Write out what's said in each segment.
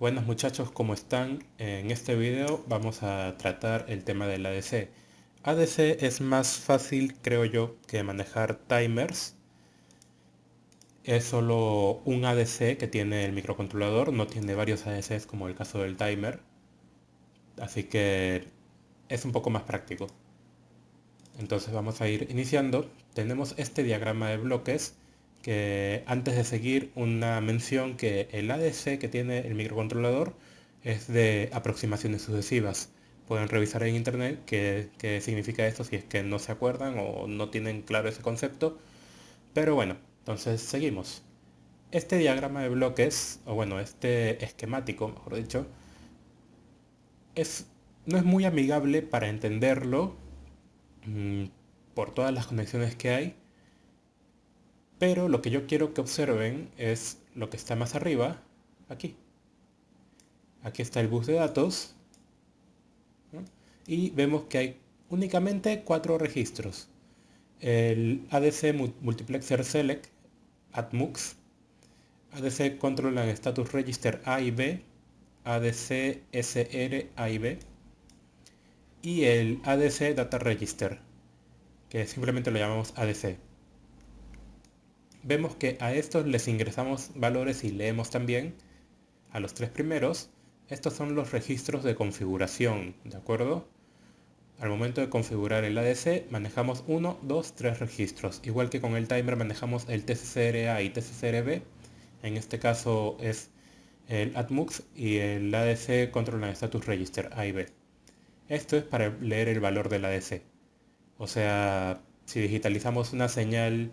Buenos muchachos, ¿cómo están? En este video vamos a tratar el tema del ADC. ADC es más fácil, creo yo, que manejar timers. Es solo un ADC que tiene el microcontrolador, no tiene varios ADCs como el caso del timer. Así que es un poco más práctico. Entonces vamos a ir iniciando. Tenemos este diagrama de bloques que antes de seguir una mención que el ADC que tiene el microcontrolador es de aproximaciones sucesivas. Pueden revisar en internet qué significa esto si es que no se acuerdan o no tienen claro ese concepto. Pero bueno, entonces seguimos. Este diagrama de bloques, o bueno, este esquemático, mejor dicho, es, no es muy amigable para entenderlo mm, por todas las conexiones que hay. Pero lo que yo quiero que observen es lo que está más arriba, aquí. Aquí está el bus de datos, ¿no? Y vemos que hay únicamente 4 registros. El ADC Multiplexer Select, ADMUX, ADC Control and Status Register A y B, ADC SR A y B, y el ADC Data Register, que simplemente lo llamamos ADC. Vemos que a estos les ingresamos valores y leemos también a los 3 primeros. Estos son los registros de configuración, ¿de acuerdo? Al momento de configurar el ADC manejamos 1, 2, 3 registros. Igual que con el timer manejamos el TCCRA y TCCRB. En este caso es el ADMUX y el ADC Control and Status Register A y B. Esto es para leer el valor del ADC. O sea, si digitalizamos una señal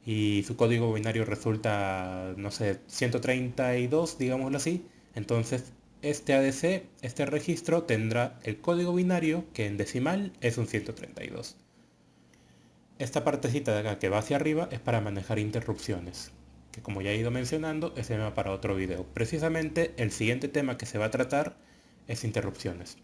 y su código binario resulta, no sé, 132, digámoslo así, entonces este ADC, este registro, tendrá el código binario que en decimal es un 132. Esta partecita de acá que va hacia arriba es para manejar interrupciones, que como ya he ido mencionando es tema para otro video. Precisamente el siguiente tema que se va a tratar es interrupciones.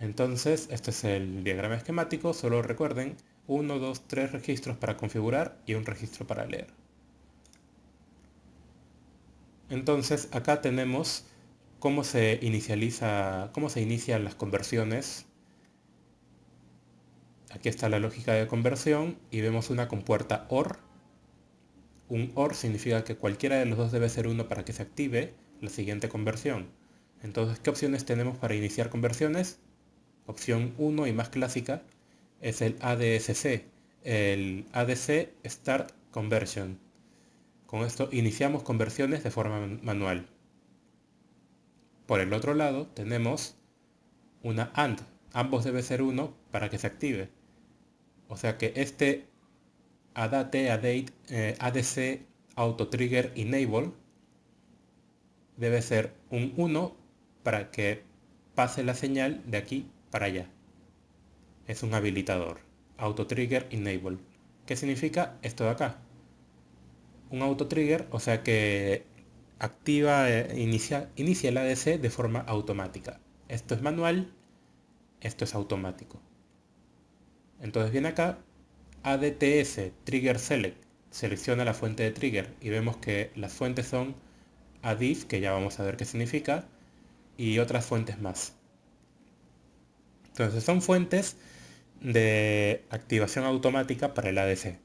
Entonces, este es el diagrama esquemático, solo recuerden 1, 2, 3 registros para configurar y un registro para leer. Entonces, acá tenemos cómo se inician las conversiones. Aquí está la lógica de conversión y vemos una compuerta OR. Un OR significa que cualquiera de los dos debe ser 1 para que se active la siguiente conversión. Entonces, ¿qué opciones tenemos para iniciar conversiones? Opción 1 y más clásica es el ADSC, el ADC Start Conversion. Con esto iniciamos conversiones de forma manual. Por el otro lado tenemos una AND, ambos debe ser 1 para que se active. O sea que este ADC Auto Trigger Enable debe ser un 1 para que pase la señal de aquí para allá. Es un habilitador. Auto Trigger Enable. ¿Qué significa esto de acá? Un auto trigger, o sea que activa, inicia el ADC de forma automática. Esto es manual, esto es automático. Entonces viene acá, ADTS Trigger Select, selecciona la fuente de trigger y vemos que las fuentes son ADIF, que ya vamos a ver qué significa, y otras fuentes más. Entonces son fuentes de activación automática para el ADC.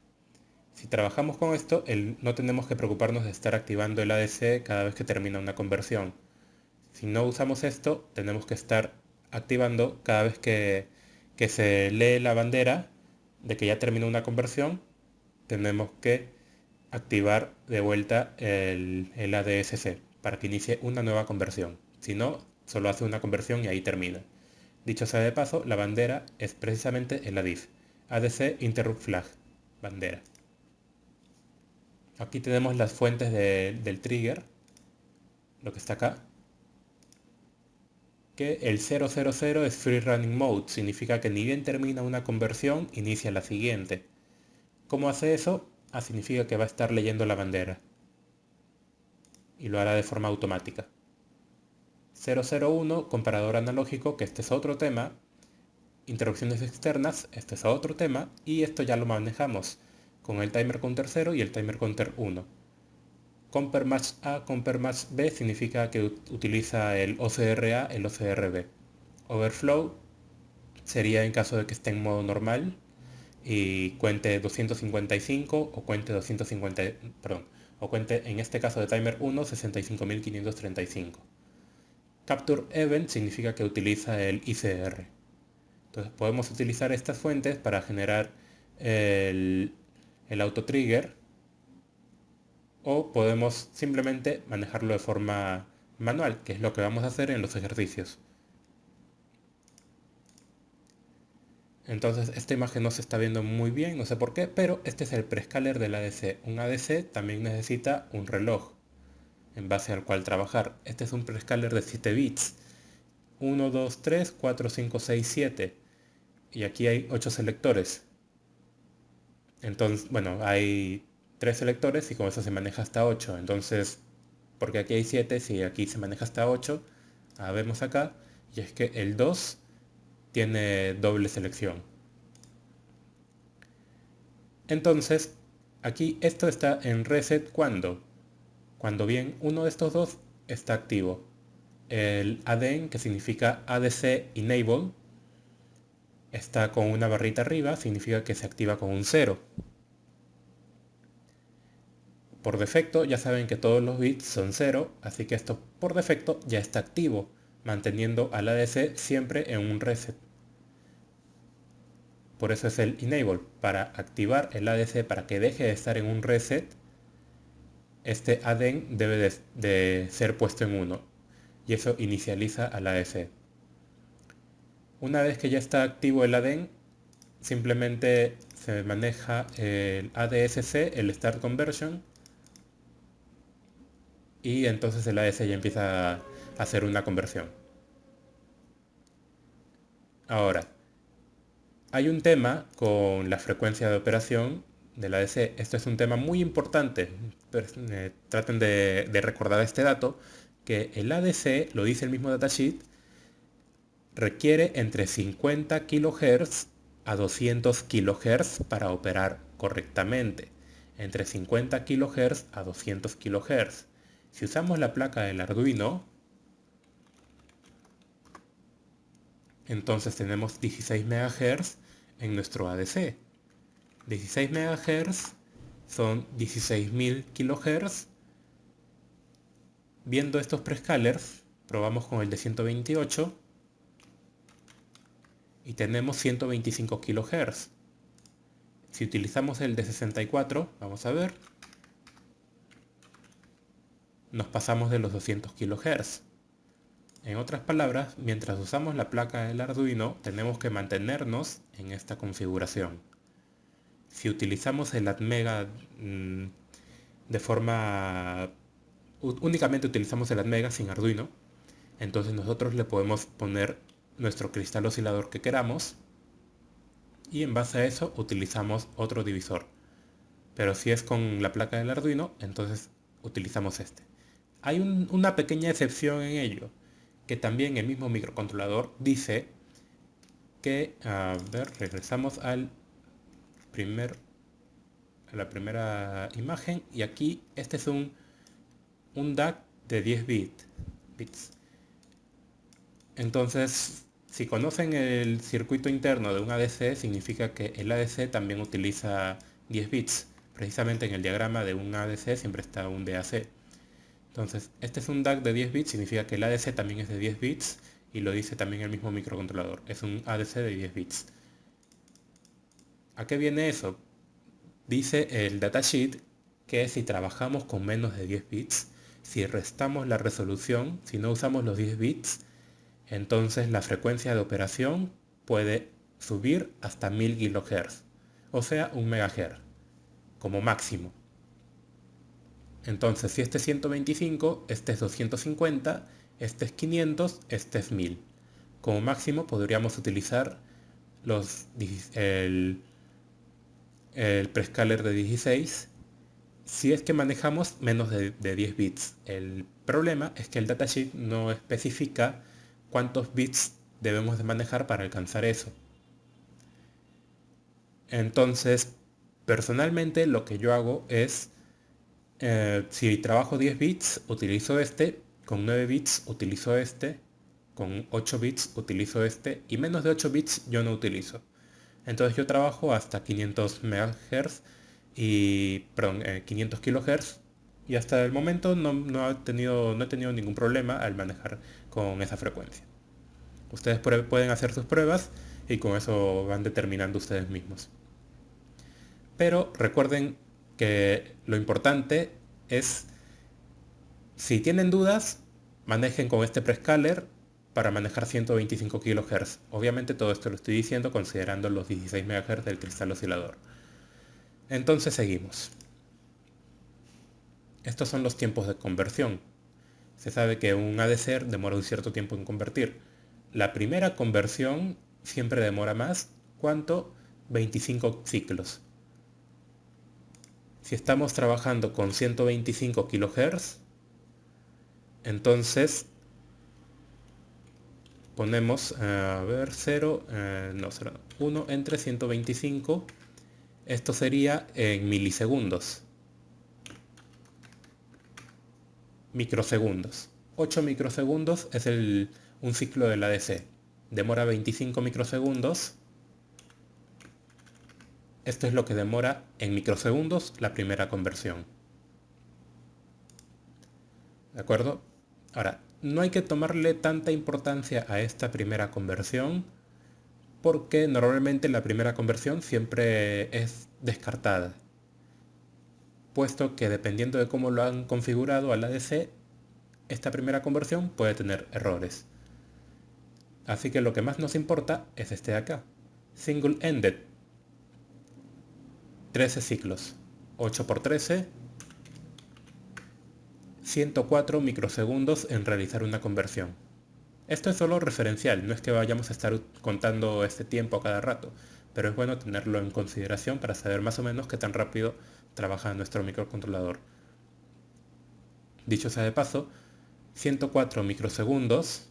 Si trabajamos con esto, no tenemos que preocuparnos de estar activando el ADC cada vez que termina una conversión. Si no usamos esto, tenemos que estar activando cada vez que se lee la bandera de que ya terminó una conversión, tenemos que activar de vuelta el ADSC para que inicie una nueva conversión. Si no, solo hace una conversión y ahí termina. Dicho sea de paso, la bandera es precisamente el ADIF, ADC Interrupt Flag, bandera. Aquí tenemos las fuentes del trigger, lo que está acá. Que el 000 es Free Running Mode, significa que ni bien termina una conversión, inicia la siguiente. ¿Cómo hace eso? Significa que va a estar leyendo la bandera. Y lo hará de forma automática. 001, comparador analógico, que este es otro tema. Interrupciones externas, este es otro tema. Y esto ya lo manejamos con el timer counter 0 y el timer counter 1. Compare match A, compare match B significa que utiliza el OCR-A, el OCR-B. Overflow sería en caso de que esté en modo normal y cuente 255 o cuente 250, perdón, o cuente en este caso de timer 1 65.535. Capture Event significa que utiliza el ICR. Entonces podemos utilizar estas fuentes para generar el auto trigger o podemos simplemente manejarlo de forma manual, que es lo que vamos a hacer en los ejercicios. Entonces esta imagen no se está viendo muy bien, no sé por qué, pero este es el prescaler del ADC. Un ADC también necesita un reloj en base al cual trabajar. Este es un prescaler de 7 bits. 1, 2, 3, 4, 5, 6, 7. Y aquí hay 8 selectores. Entonces, bueno, hay 3 selectores y con eso se maneja hasta 8. Entonces, porque aquí hay 7, si aquí se maneja hasta 8, vemos acá, y es que el 2 tiene doble selección. Entonces, aquí esto está en reset cuando bien uno de estos dos está activo. El ADEN, que significa ADC Enable, está con una barrita arriba, significa que se activa con un 0. Por defecto ya saben que todos los bits son 0, así que esto por defecto ya está activo, manteniendo al ADC siempre en un reset. Por eso es el Enable, para activar el ADC para que deje de estar en un reset. Este ADEN debe de ser puesto en 1 y eso inicializa al ADC. Una vez que ya está activo el ADEN, simplemente se maneja el ADSC, el Start Conversion, y entonces el ADC ya empieza a hacer una conversión. Ahora, hay un tema con la frecuencia de operación del ADC. Esto es un tema muy importante. Traten de recordar este dato, que el ADC, lo dice el mismo datasheet, requiere entre 50 kHz a 200 kHz para operar correctamente. Entre 50 kHz a 200 kHz. Si usamos la placa del Arduino, entonces tenemos 16 MHz en nuestro ADC. 16 MHz son 16.000 kHz. Viendo estos prescalers, probamos con el de 128 y tenemos 125 kHz. Si utilizamos el de 64, vamos a ver, nos pasamos de los 200 kHz. En otras palabras, mientras usamos la placa del Arduino, tenemos que mantenernos en esta configuración. Si utilizamos el Atmega de forma... únicamente utilizamos el Atmega sin Arduino, entonces nosotros le podemos poner nuestro cristal oscilador que queramos y en base a eso utilizamos otro divisor. Pero si es con la placa del Arduino, entonces utilizamos este. Hay una pequeña excepción en ello, que también el mismo microcontrolador dice que, a ver, regresamos a la primera imagen y aquí este es un DAC de 10 bits. Entonces, si conocen el circuito interno de un ADC, significa que el ADC también utiliza 10 bits. Precisamente en el diagrama de un ADC siempre está un DAC. Entonces, este es un DAC de 10 bits, significa que el ADC también es de 10 bits y lo dice también el mismo microcontrolador. Es un ADC de 10 bits. ¿A qué viene eso? Dice el datasheet que si trabajamos con menos de 10 bits, si restamos la resolución, si no usamos los 10 bits, entonces la frecuencia de operación puede subir hasta 1000 kHz, o sea, 1 MHz, como máximo. Entonces, si este es 125, este es 250, este es 500, este es 1000. Como máximo podríamos utilizar el prescaler de 16 si es que manejamos menos de 10 bits. El problema es que el datasheet no especifica cuántos bits debemos de manejar para alcanzar eso. Entonces, personalmente lo que yo hago es Si trabajo 10 bits, utilizo este, con 9 bits utilizo este, con 8 bits utilizo este, y menos de 8 bits yo no utilizo. Entonces yo trabajo hasta 500 MHz y, perdón, 500 kHz, y hasta el momento no he tenido ningún problema al manejar con esa frecuencia. Ustedes pueden hacer sus pruebas y con eso van determinando ustedes mismos. Pero recuerden que lo importante es, si tienen dudas, manejen con este prescaler para manejar 125 kHz. Obviamente todo esto lo estoy diciendo considerando los 16 MHz del cristal oscilador. Entonces seguimos. Estos son los tiempos de conversión. Se sabe que un ADC demora un cierto tiempo en convertir. La primera conversión siempre demora más. ¿Cuánto? 25 ciclos. Si estamos trabajando con 125 kHz, entonces ponemos, a ver, 0, no, 0, 1 entre 125. Esto sería en milisegundos. Microsegundos. 8 microsegundos es un ciclo del ADC. Demora 25 microsegundos. Esto es lo que demora en microsegundos la primera conversión. ¿De acuerdo? Ahora, no hay que tomarle tanta importancia a esta primera conversión porque normalmente la primera conversión siempre es descartada, puesto que dependiendo de cómo lo han configurado al ADC, esta primera conversión puede tener errores. Así que lo que más nos importa es este de acá. Single Ended. 13 ciclos. 8 por 13. 104 microsegundos en realizar una conversión. Esto es solo referencial, no es que vayamos a estar contando este tiempo a cada rato, pero es bueno tenerlo en consideración para saber más o menos qué tan rápido trabaja nuestro microcontrolador. Dicho sea de paso, 104 microsegundos,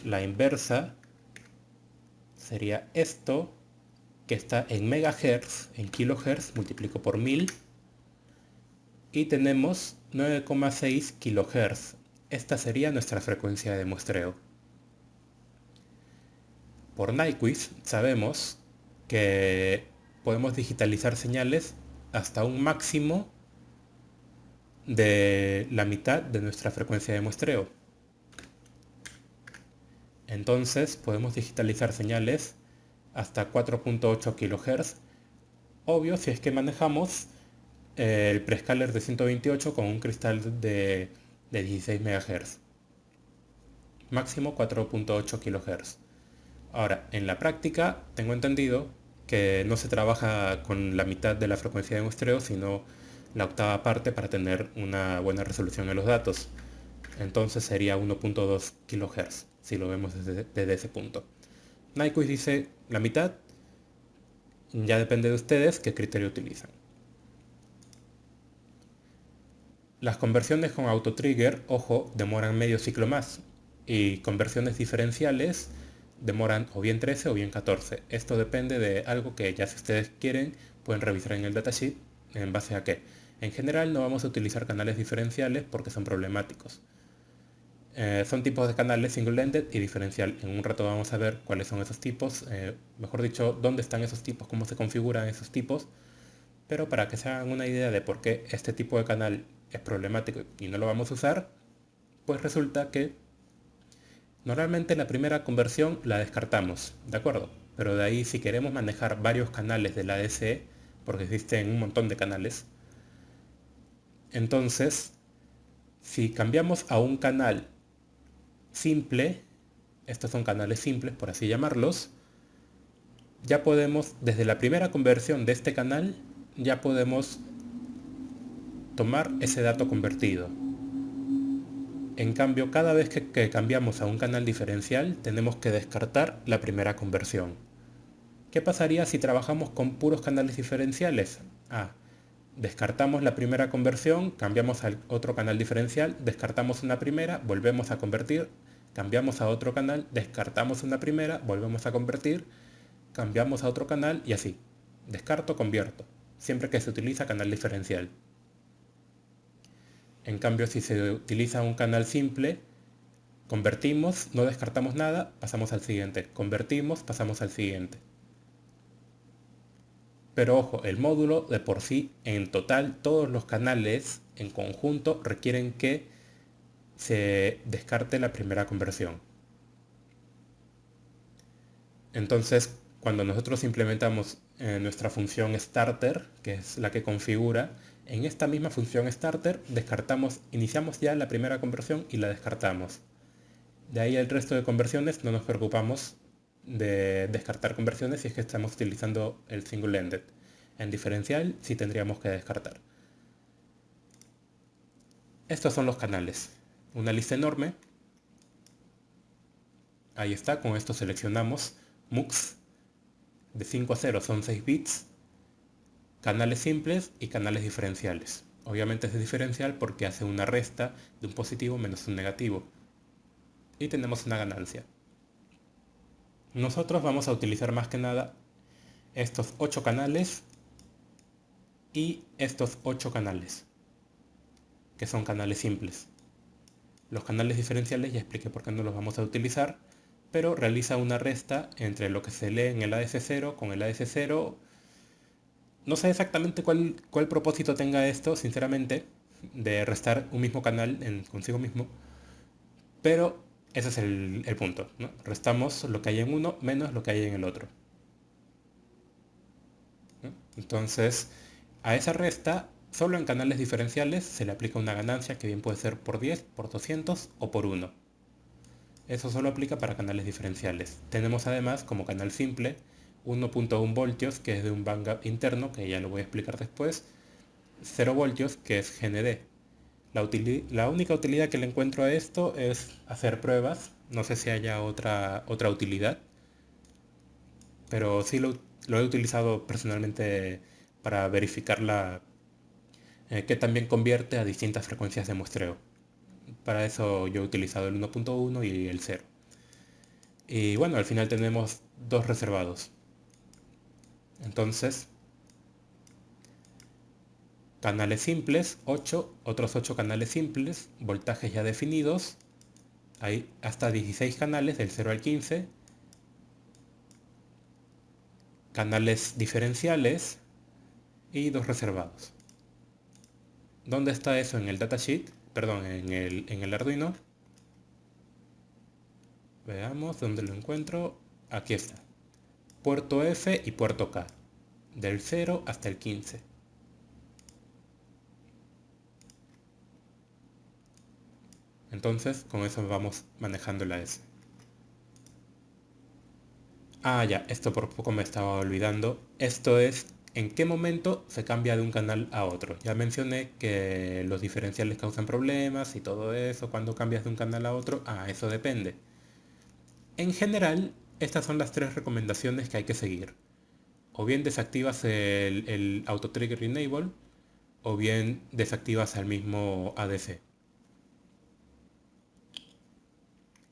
la inversa sería esto, que está en megahertz, en kilohertz, multiplico por 1000, y tenemos 9,6 kHz. Esta sería nuestra frecuencia de muestreo. Por Nyquist sabemos que podemos digitalizar señales hasta un máximo de la mitad de nuestra frecuencia de muestreo. Entonces podemos digitalizar señales hasta 4.8 kHz. Obvio si es que manejamos el prescaler de 128 con un cristal de 16 MHz. Máximo 4.8 kHz. Ahora, en la práctica tengo entendido que no se trabaja con la mitad de la frecuencia de muestreo, sino la octava parte para tener una buena resolución en los datos. Entonces sería 1.2 kHz, si lo vemos desde ese punto. Nyquist dice la mitad, ya depende de ustedes qué criterio utilizan. Las conversiones con autotrigger, ojo, demoran medio ciclo más, y conversiones diferenciales demoran o bien 13 o bien 14. Esto depende de algo que ya si ustedes quieren pueden revisar en el datasheet en base a qué. En general no vamos a utilizar canales diferenciales porque son problemáticos. Son tipos de canales single-ended y diferencial. En un rato vamos a ver cuáles son esos tipos, mejor dicho, dónde están esos tipos, cómo se configuran esos tipos. Pero para que se hagan una idea de por qué este tipo de canal es problemático y no lo vamos a usar, pues resulta que normalmente la primera conversión la descartamos, ¿de acuerdo? Pero de ahí si queremos manejar varios canales del ADC, porque existen un montón de canales, entonces si cambiamos a un canal simple, estos son canales simples por así llamarlos, ya podemos, desde la primera conversión de este canal, ya podemos tomar ese dato convertido. En cambio, cada vez que cambiamos a un canal diferencial, tenemos que descartar la primera conversión. ¿Qué pasaría si trabajamos con puros canales diferenciales? Descartamos la primera conversión, cambiamos al otro canal diferencial, descartamos una primera, volvemos a convertir, cambiamos a otro canal, descartamos una primera, volvemos a convertir, cambiamos a otro canal y así. Descarto, convierto, siempre que se utiliza canal diferencial. En cambio, si se utiliza un canal simple, convertimos, no descartamos nada, pasamos al siguiente. Convertimos, pasamos al siguiente. Pero ojo, el módulo de por sí, en total, todos los canales en conjunto requieren que se descarte la primera conversión. Entonces, cuando nosotros implementamos nuestra función starter, que es la que configura, en esta misma función starter iniciamos ya la primera conversión y la descartamos. De ahí el resto de conversiones no nos preocupamos de descartar conversiones si es que estamos utilizando el single ended. En diferencial sí tendríamos que descartar. Estos son los canales. Una lista enorme. Ahí está, con esto seleccionamos MUX. De 5 a 0 son 6 bits. Canales simples y canales diferenciales. Obviamente es diferencial porque hace una resta de un positivo menos un negativo. Y tenemos una ganancia. Nosotros vamos a utilizar más que nada estos 8 canales y estos 8 canales, que son canales simples. Los canales diferenciales ya expliqué por qué no los vamos a utilizar, pero realiza una resta entre lo que se lee en el AS0 con el AS0. No sé exactamente cuál propósito tenga esto, sinceramente, de restar un mismo canal consigo mismo, pero ese es el punto, ¿no? Restamos lo que hay en uno menos lo que hay en el otro, ¿no? Entonces, a esa resta, solo en canales diferenciales se le aplica una ganancia que bien puede ser por 10, por 200 o por 1. Eso solo aplica para canales diferenciales. Tenemos además como canal simple 1.1 voltios, que es de un bandgap interno, que ya lo voy a explicar después, 0 voltios, que es GND. La única utilidad que le encuentro a esto es hacer pruebas. No sé si haya otra utilidad, pero sí lo he utilizado personalmente para verificar que también convierte a distintas frecuencias de muestreo. Para eso yo he utilizado el 1.1 y el 0. Y bueno, al final tenemos dos reservados. Entonces, canales simples, 8, otros 8 canales simples, voltajes ya definidos. Hay hasta 16 canales del 0 al 15. Canales diferenciales y dos reservados. ¿Dónde está eso en el datasheet? Perdón, en el Arduino. Veamos dónde lo encuentro. Aquí está. Puerto F y puerto K. Del 0 hasta el 15. Entonces, con eso vamos manejando la S. Ah, ya, esto por poco me estaba olvidando. Esto es en qué momento se cambia de un canal a otro. Ya mencioné que los diferenciales causan problemas y todo eso. Cuando cambias de un canal a otro, eso depende. En general, estas son las tres recomendaciones que hay que seguir. O bien desactivas el Auto Trigger Enable, o bien desactivas al mismo ADC.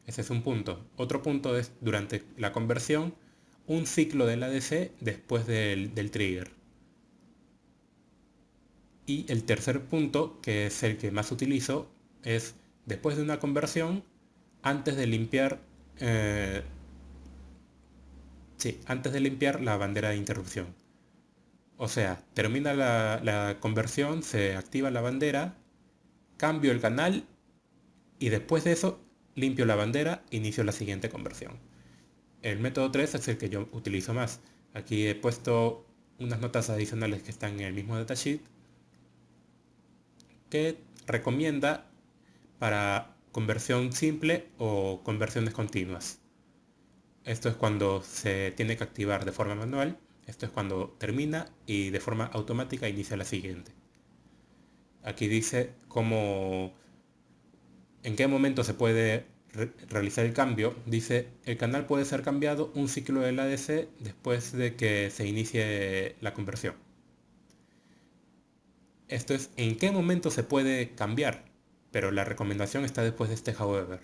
Ese es un punto. Otro punto es durante la conversión, un ciclo del ADC después del trigger. Y el tercer punto, que es el que más utilizo, es después de una conversión, antes de limpiar, eh, sí, antes de limpiar la bandera de interrupción. O sea, termina la conversión, se activa la bandera, cambio el canal y después de eso limpio la bandera, inicio la siguiente conversión. El método 3 es el que yo utilizo más. Aquí he puesto unas notas adicionales que están en el mismo datasheet que recomienda para conversión simple o conversiones continuas. Esto es cuando se tiene que activar de forma manual, esto es cuando termina y de forma automática inicia la siguiente. Aquí dice en qué momento se puede realizar el cambio. Dice, el canal puede ser cambiado un ciclo del ADC después de que se inicie la conversión. Esto es en qué momento se puede cambiar, pero la recomendación está después de este however.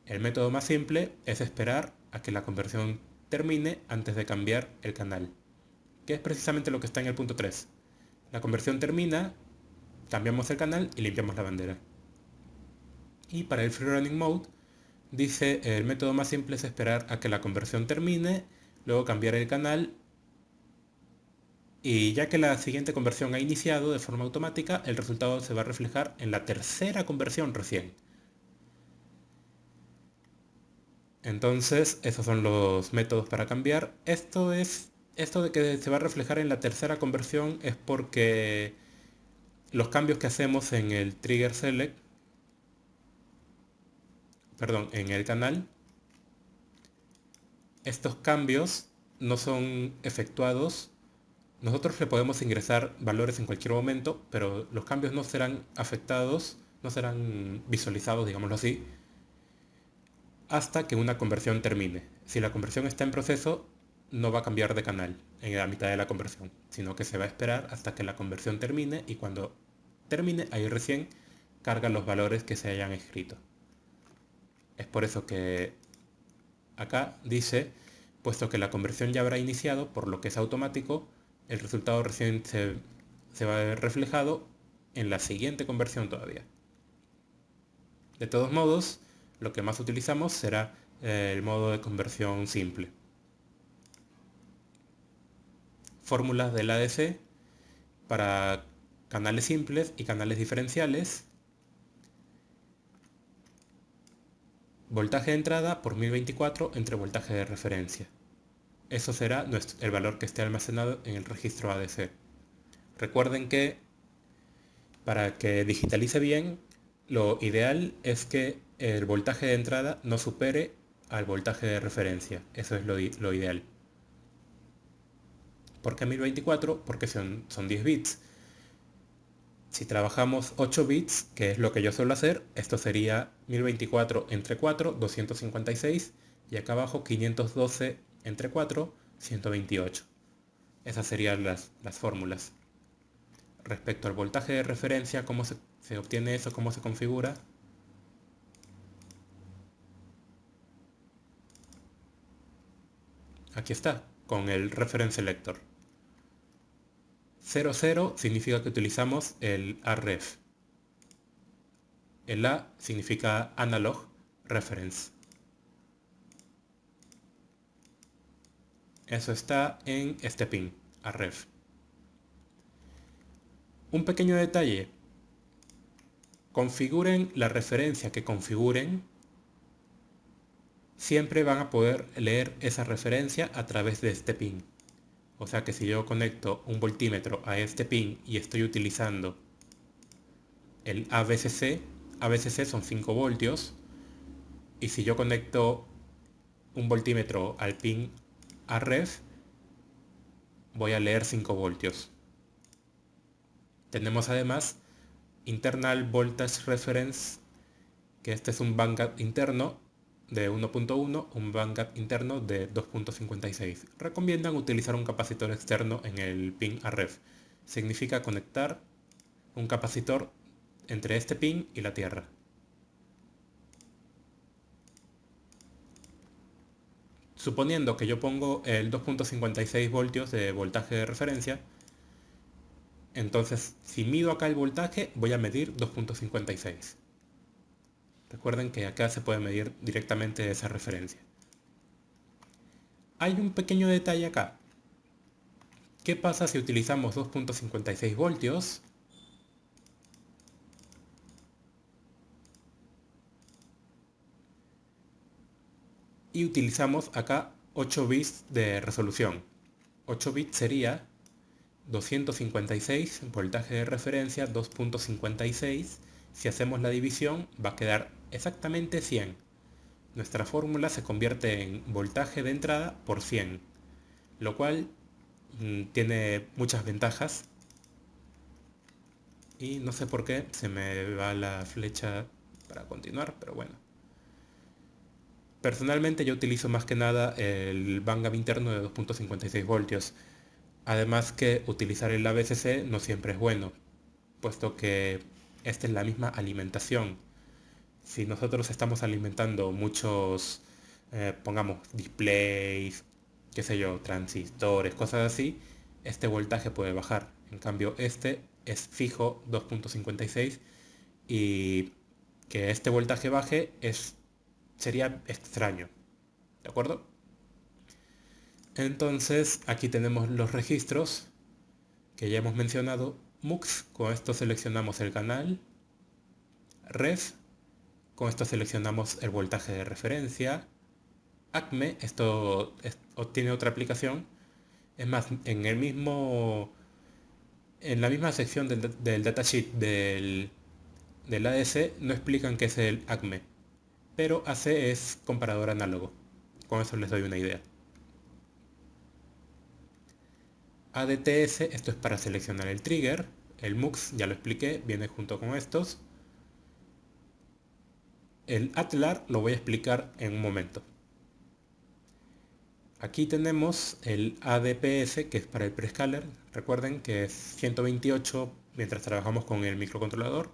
El método más simple es esperar a que la conversión termine antes de cambiar el canal, que es precisamente lo que está en el punto 3. La conversión termina, cambiamos el canal y limpiamos la bandera. Y para el Free Running Mode, dice el método más simple es esperar a que la conversión termine, luego cambiar el canal, y ya que la siguiente conversión ha iniciado de forma automática, el resultado se va a reflejar en la tercera conversión recién. Entonces, esos son los métodos para cambiar. Esto de que se va a reflejar en la tercera conversión es porque los cambios que hacemos en el trigger select, perdón, en el canal, estos cambios no son efectuados. Nosotros le podemos ingresar valores en cualquier momento, pero los cambios no serán afectados, no serán visualizados, digámoslo así, hasta que una conversión termine. Si la conversión está en proceso, no va a cambiar de canal en la mitad de la conversión, sino que se va a esperar hasta que la conversión termine, y cuando termine, ahí recién carga los valores que se hayan escrito. Es por eso que acá dice, puesto que la conversión ya habrá iniciado, por lo que es automático, el resultado recién se va a ver reflejado en la siguiente conversión todavía. De todos modos, lo que más utilizamos será el modo de conversión simple. Fórmulas del ADC para canales simples y canales diferenciales. Voltaje de entrada por 1024 entre voltaje de referencia. Eso será el valor que esté almacenado en el registro ADC. Recuerden que para que digitalice bien, lo ideal es que el voltaje de entrada no supere al voltaje de referencia. Eso es lo ideal. ¿Por qué 1024? Porque son 10 bits. Si trabajamos 8 bits, que es lo que yo suelo hacer, esto sería 1024 entre 4, 256, y acá abajo 512 entre 4, 128. Esas serían las fórmulas. Respecto al voltaje de referencia, ¿cómo se obtiene eso? ¿Cómo se configura? Aquí está, con el reference selector. 00 significa que utilizamos el AREF. El A significa Analog Reference. Eso está en este pin, AREF. Un pequeño detalle. Configuren la referencia que configuren, siempre van a poder leer esa referencia a través de este pin. O sea que si yo conecto un voltímetro a este pin y estoy utilizando el AVCC, AVCC son 5 voltios, y si yo conecto un voltímetro al pin AREF, voy a leer 5 voltios. Tenemos además Internal Voltage Reference, que este es un bandgap interno de 1.1, un bandgap interno de 2.56. Recomiendan utilizar un capacitor externo en el pin AREF. Significa conectar un capacitor entre este pin y la tierra. Suponiendo que yo pongo el 2.56 voltios de voltaje de referencia, entonces si mido acá el voltaje, voy a medir 2.56. Recuerden que acá se puede medir directamente esa referencia. Hay un pequeño detalle acá. ¿Qué pasa si utilizamos 2.56 voltios? Y utilizamos acá 8 bits de resolución. 8 bits sería 256, voltaje de referencia 2.56. Si hacemos la división va a quedar exactamente 100. Nuestra fórmula se convierte en voltaje de entrada por 100, lo cual tiene muchas ventajas. Y no sé por qué se me va la flecha para continuar, pero bueno. Personalmente yo utilizo más que nada el bandgap interno de 2.56 voltios. Además que utilizar el AVCC no siempre es bueno, puesto que esta es la misma alimentación. Si nosotros estamos alimentando muchos, pongamos, displays, qué sé yo, transistores, cosas así, este voltaje puede bajar. En cambio, este es fijo 2.56 y que este voltaje baje sería extraño, ¿de acuerdo? Entonces aquí tenemos los registros que ya hemos mencionado. MUX, con esto seleccionamos el canal. Ref, con esto seleccionamos el voltaje de referencia. ACME, esto obtiene otra aplicación. Es más, en la misma sección del datasheet del ADC no explican qué es el ACME, pero AC es comparador análogo. Con eso les doy una idea. ADTS, esto es para seleccionar el trigger. El MUX, ya lo expliqué, viene junto con estos. El ATLAR lo voy a explicar en un momento. Aquí tenemos el ADPS, que es para el prescaler. Recuerden que es 128 mientras trabajamos con el microcontrolador.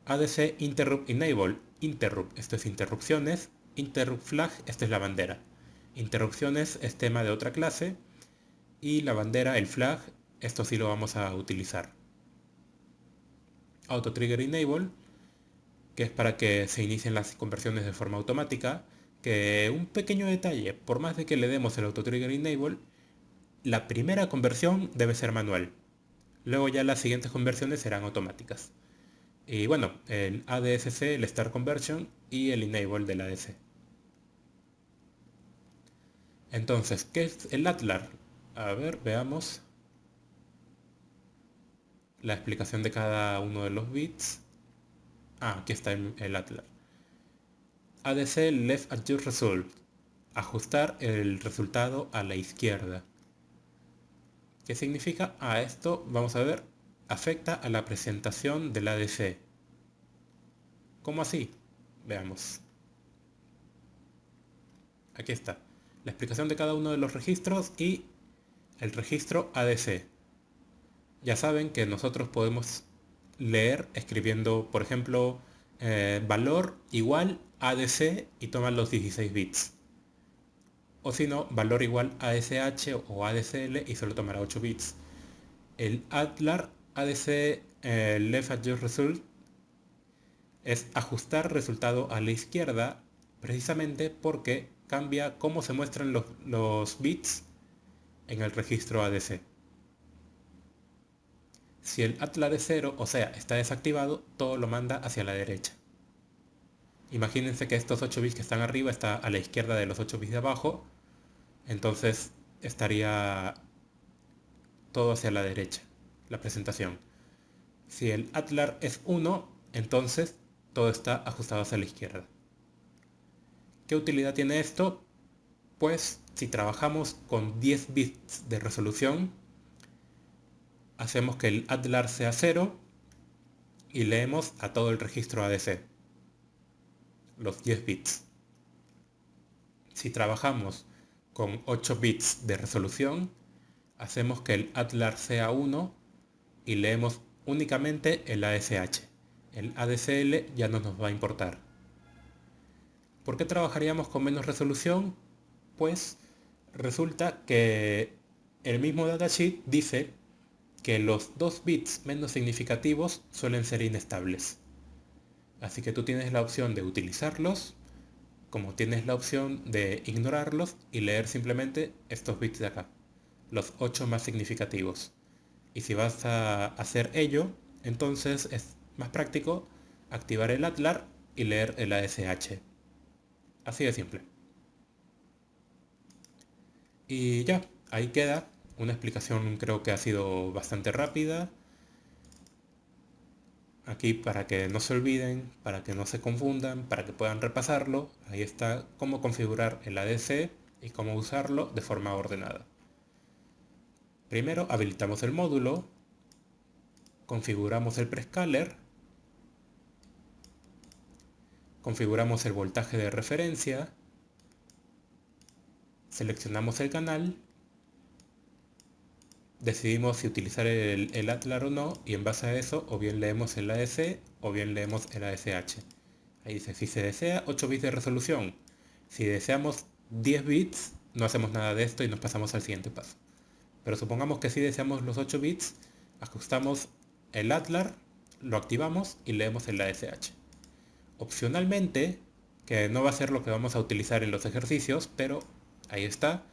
ADC Interrupt Enable. Interrupt, esto es interrupciones. Interrupt Flag, esto es la bandera. Interrupciones es tema de otra clase. Y la bandera, el flag, esto sí lo vamos a utilizar. Auto Trigger Enable, que es para que se inicien las conversiones de forma automática. Que un pequeño detalle, por más de que le demos el Auto Trigger Enable, la primera conversión debe ser manual. Luego ya las siguientes conversiones serán automáticas. Y bueno, el ADSC, el Start Conversion y el Enable del ADC. Entonces, ¿qué es el ATLAR? A ver, veamos la explicación de cada uno de los bits. Aquí está el ATLAR. ADC Left Adjust Result. Ajustar el resultado a la izquierda. ¿Qué significa? Esto, vamos a ver, afecta a la presentación del ADC. ¿Cómo así? Veamos. Aquí está. La explicación de cada uno de los registros y el registro ADC. Ya saben que nosotros podemos leer escribiendo, por ejemplo, valor igual ADC y toman los 16 bits. O si no, valor igual ASH o ADCL y solo tomará 8 bits. El ATLAR ADC Left Adjust Result es ajustar resultado a la izquierda precisamente porque cambia cómo se muestran los bits en el registro ADC. Si el ATLAR es 0, o sea, está desactivado, todo lo manda hacia la derecha. Imagínense que estos 8 bits que están arriba está a la izquierda de los 8 bits de abajo, entonces estaría todo hacia la derecha, la presentación. Si el ATLAR es 1, entonces todo está ajustado hacia la izquierda. ¿Qué utilidad tiene esto? Pues si trabajamos con 10 bits de resolución, hacemos que el ATLAR sea 0 y leemos a todo el registro ADC, los 10 bits. Si trabajamos con 8 bits de resolución, hacemos que el ATLAR sea 1 y leemos únicamente el ASH. El ADCL ya no nos va a importar. ¿Por qué trabajaríamos con menos resolución? Pues resulta que el mismo datasheet dice que los 2 bits menos significativos suelen ser inestables. Así que tú tienes la opción de utilizarlos, como tienes la opción de ignorarlos y leer simplemente estos bits de acá, los 8 más significativos. Y si vas a hacer ello, entonces es más práctico activar el ATLAR y leer el ASH. Así de simple. Y ya, ahí queda. Una explicación creo que ha sido bastante rápida. Aquí para que no se olviden, para que no se confundan, para que puedan repasarlo, ahí está cómo configurar el ADC y cómo usarlo de forma ordenada. Primero habilitamos el módulo, configuramos el prescaler, configuramos el voltaje de referencia, seleccionamos el canal, decidimos si utilizar el ATLAR o no y en base a eso o bien leemos el ADC o bien leemos el ASH. Ahí dice, si se desea 8 bits de resolución, si deseamos 10 bits no hacemos nada de esto y nos pasamos al siguiente paso. Pero supongamos que si deseamos los 8 bits, ajustamos el Adlar, lo activamos y leemos el ASH. Opcionalmente, que no va a ser lo que vamos a utilizar en los ejercicios, pero ahí está,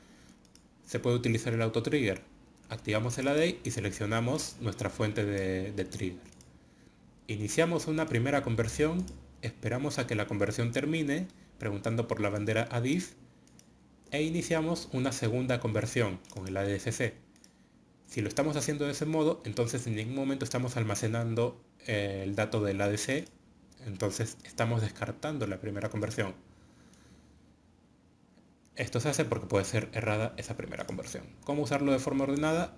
se puede utilizar el auto trigger. Activamos el ADI y seleccionamos nuestra fuente de trigger. Iniciamos una primera conversión, esperamos a que la conversión termine, preguntando por la bandera ADIF, e iniciamos una segunda conversión con el ADSC. Si lo estamos haciendo de ese modo, entonces en ningún momento estamos almacenando el dato del ADC, entonces estamos descartando la primera conversión. Esto se hace porque puede ser errada esa primera conversión. ¿Cómo usarlo de forma ordenada?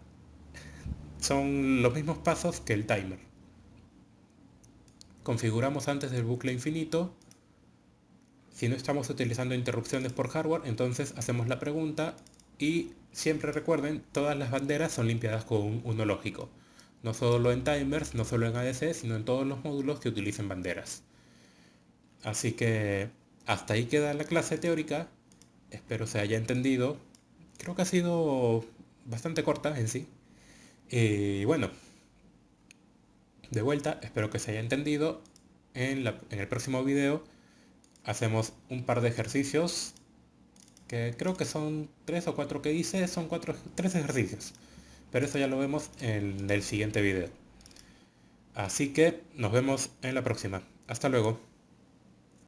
Son los mismos pasos que el timer. Configuramos antes del bucle infinito. Si no estamos utilizando interrupciones por hardware, entonces hacemos la pregunta y siempre recuerden, todas las banderas son limpiadas con un 1 lógico. No solo en timers, no solo en ADC, sino en todos los módulos que utilicen banderas. Así que hasta ahí queda la clase teórica. Espero se haya entendido. Creo que ha sido bastante corta en sí. Y bueno, de vuelta, espero que se haya entendido. En el próximo video hacemos un par de ejercicios que creo que son 3 o 4 que hice, son 3 ejercicios. Pero eso ya lo vemos en el siguiente video. Así que nos vemos en la próxima. Hasta luego.